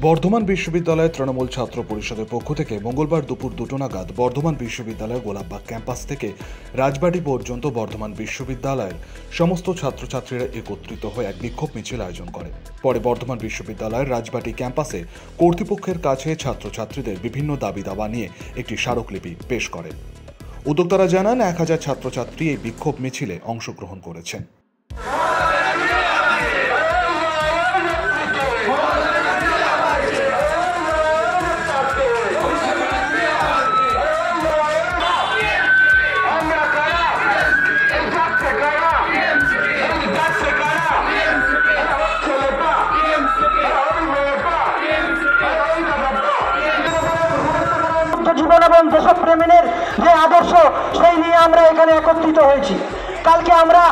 বর্ধমান বিশ্ববিদ্যালয়ের তৃণমূল ছাত্র পরিষদের পক্ষ থেকে মঙ্গলবার দুপুর 2টো নাগাদ বর্ধমান বিশ্ববিদ্যালয়ের গোলাপবাগ ক্যাম্পাস থেকে রাজবাড়ী পর্যন্ত বর্ধমান বিশ্ববিদ্যালয়ের সমস্ত ছাত্রছাত্রীরা একত্রিত হয়ে এক বিক্ষোভ মিছিল আয়োজন করে। পরে বর্ধমান বিশ্ববিদ্যালয়ের রাজবাড়ী ক্যাম্পাসে কর্তৃপক্ষের কাছে ছাত্রছাত্রীদের বিভিন্ন দাবি দাবা নিয়ে একটি স্মারকলিপি পেশ করেন। উদ্যোক্তারা জানান 1000 ছাত্রছাত্রী এই বিক্ষোভ মিছিলে অংশগ্রহণ করেছেন। জীবন এবং দেশপ্রেমের যে আদর্শ সেই নিয়ে আমরা এখানে একত্রিত হয়েছি। কালকে আমরা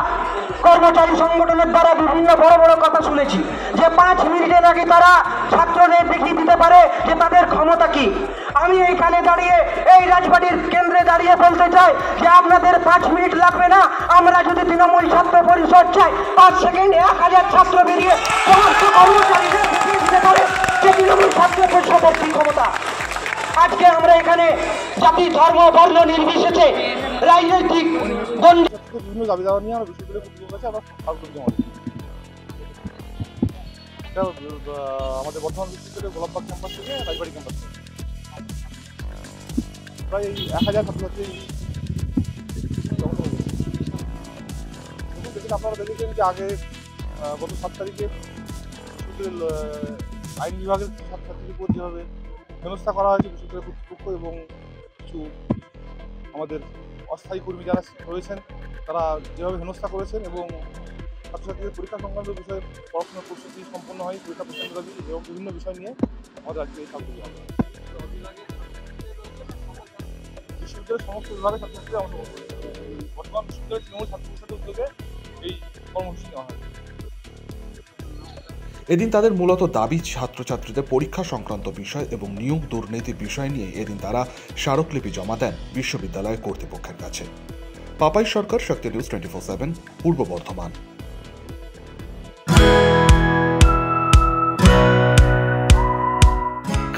কর্মচারী সংগঠনের দ্বারা বিভিন্ন বড় বড় কথা শুনেছি যে 5 মিনিটে নাকি তারা ছাত্রদের দেখিয়ে দিতে পারে যে তাদের ক্ষমতা কি। আমি এইখানে দাঁড়িয়ে এই রাজবাড়ির কেন্দ্রে দাঁড়িয়ে বলতে চাই যে আপনাদের 5 মিনিট লাগবে না। আমরা যদি তৃণমূল ছাত্র পরিষদ চাই 5 সেকেন্ড 1000 ছাত্র বেরিয়ে সমস্ত কর্মচারীদের দেখিয়ে দিতে পারে যে তৃণমূল ছাত্র পরিষদের কি ক্ষমতা। আজকে আমরা এখানে জাতি ধর্ম বর্ণ নির্বিশেষে রাজনৈতিক বিভিন্ন দাবি দাওয়া নিয়ে আমরা বিশ্ববিদ্যালয়ের কাছে আমরা আমাদের বর্তমান বিশ্ববিদ্যালয়ের গোলাপবাগ ক্যাম্পাস থেকে রাজবাড়ী ক্যাম্পাস থেকে প্রায় 1000 ছাত্রছাত্রী। আপনারা দেখেছেন যে আগে গত 7 তারিখে আইন বিভাগের ছাত্রছাত্রীদের উপর যেভাবে হেনস্থা করা হয়েছে বিশ্ববিদ্যালয় কর্তৃপক্ষ এবং কিছু আমাদের অস্থায়ী কর্মী যারা রয়েছেন তারা যেভাবে হেনস্থা করেছেন এবং ছাত্রছাত্রীদের পরীক্ষা সংক্রান্ত বিষয়ে পড়াশোনার প্রস্তুতি সম্পন্ন হয়, পরীক্ষা প্রস্তুতি দাবি এবং বিভিন্ন বিষয় নিয়ে আমাদের আজকে এই ছাত্রী হবে। বিশ্ববিদ্যালয়ের সমস্ত বিভাগের ছাত্রছাত্রীরা অংশগ্রহণ করেছে। বর্তমান বিশ্ববিদ্যালয়ের তৃণমূল ছাত্র পরিষদের উদ্যোগে এই কর্মসূচি নেওয়া হয়। এদিন তাদের মূলত দাবি ছাত্রছাত্রীদের পরীক্ষা সংক্রান্ত বিষয় এবং নিয়োগ দুর্নীতির বিষয় নিয়ে এদিন তারা স্মারকলিপি জমা দেন বিশ্ববিদ্যালয় কর্তৃপক্ষের কাছে। পাপাই সরকার, শক্তি নিউজ 24/7, পূর্ব বর্ধমান।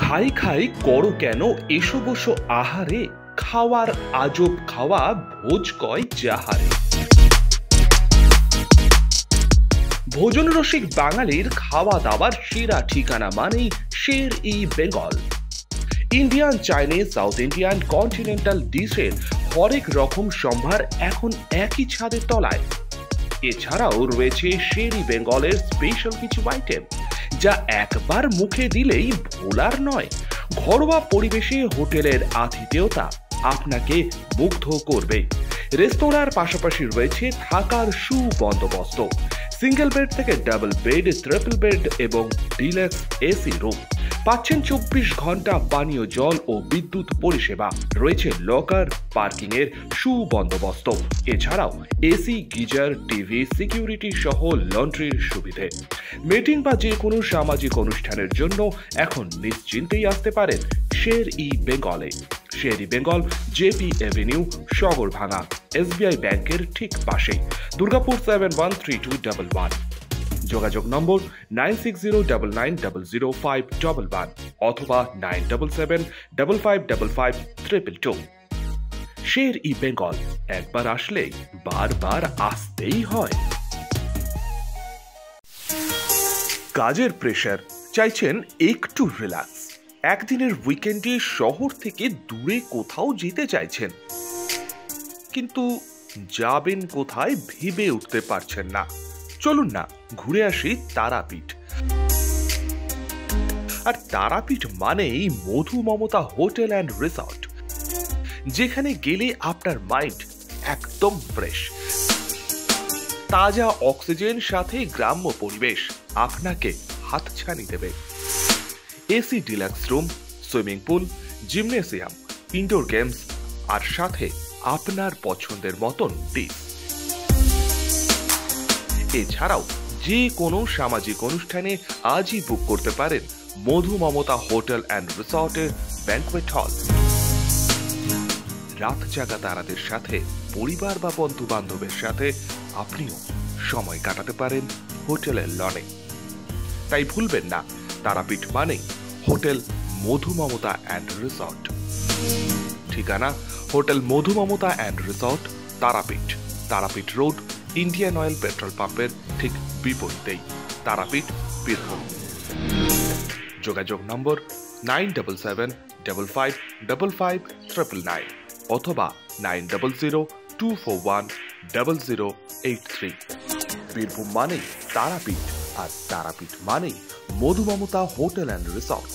খাই খাই করো কেন এসো বসো আহারে, খাওয়ার আজব খাওয়া ভোজ কয় যাহারে। ভোজন রসিক বাঙালির খাওয়া দাওয়ার সেরা ঠিকানা মানেই Sher e Bengal. Indian, Chinese, South Indian, continental ডিশের হরেক রকম সম্ভার এখন একই ছাদের তলায়। এছাড়াও রয়েছে শের-ই বেঙ্গলের স্পেশাল কিছু আইটেম যা একবার মুখে দিলেই ভোলার নয়। ঘরোয়া পরিবেশে হোটেলের আতিথেয়তা আপনাকে মুগ্ধ করবে। রেস্তোরাঁর পাশাপাশি রয়েছে থাকার সুবন্দোবস্ত। সিঙ্গেল বেড থেকে ডাবল বেড, ট্রিপল বেড এবং ডিলাক্স এসি রুম। পাচ্ছেন 24 ঘন্টা পানীয় জল ও বিদ্যুৎ পরিষেবা। রয়েছে লকার, পার্কিং এর সুবন্দোবস্ত। এছাড়াও এসি, গিজার, টিভি, সিকিউরিটি সহ লন্ড্রির সুবিধে। মিটিং বা যে কোনো সামাজিক অনুষ্ঠানের জন্য এখন নিশ্চিন্তেই আসতে পারেন শের-ই বেঙ্গলে। Sher e Bengal, JP Avenue, Sagarbhanga, SBI ব্যাংকের ঠিক পাশে, দুর্গাপুর 713211। যোগাযোগ নম্বর 9609900511 অথবা 9775555222। শের-ই বেঙ্গল, একবার আসলেই বারবার আসতেই হয়। কাজের প্রেশার, চাইছেন একটু রিল্যাক্স। একদিনের উইকেন্ডে শহর থেকে দূরে কোথাও যেতে চাইছেন, কিন্তু যাবেন কোথায় ভেবে উঠতে পারছেন না। চলুন না ঘুরে আসি তারাপীঠ। আর তারাপীঠ মানেই মধু মমতা হোটেল অ্যান্ড রিসর্ট, যেখানে গেলে আপনার মাইন্ড একদম ফ্রেশ। তাজা অক্সিজেন সাথে গ্রাম্য পরিবেশ আপনাকে হাতছানি দেবে। AC deluxe room, swimming pool, gymnasium, indoor games আর সাথে আপনার পছন্দের মতন ডিশ। এছাড়াও যে কোনো সামাজিক অনুষ্ঠানে আজই বুক করতে পারেন মধু মমতা হোটেল অ্যান্ড রিসর্টের ব্যাংকুয়েট হল। রাত জাগা তারাদের সাথে, পরিবার বা বন্ধু বান্ধবের সাথে আপনিও সময় কাটাতে পারেন হোটেলের লনে। তাই ভুলবেন না, তারাপীঠ মানে hotel Madhu Mamata and resort. ঠিকানা hotel Madhu Mamata and resort, Tarapith, Tarapith road, Indian Oil petrol পাম্পের ঠিক বিপরীতেই, তারাপীঠ, বীরভূম। যোগাযোগ নম্বর 9775555599 অথবা 9002410083। বীরভূম মানেই তারাপীঠ, আর তারাপীঠ মানেই মধু মমতা হোটেল অ্যান্ড রিসর্ট।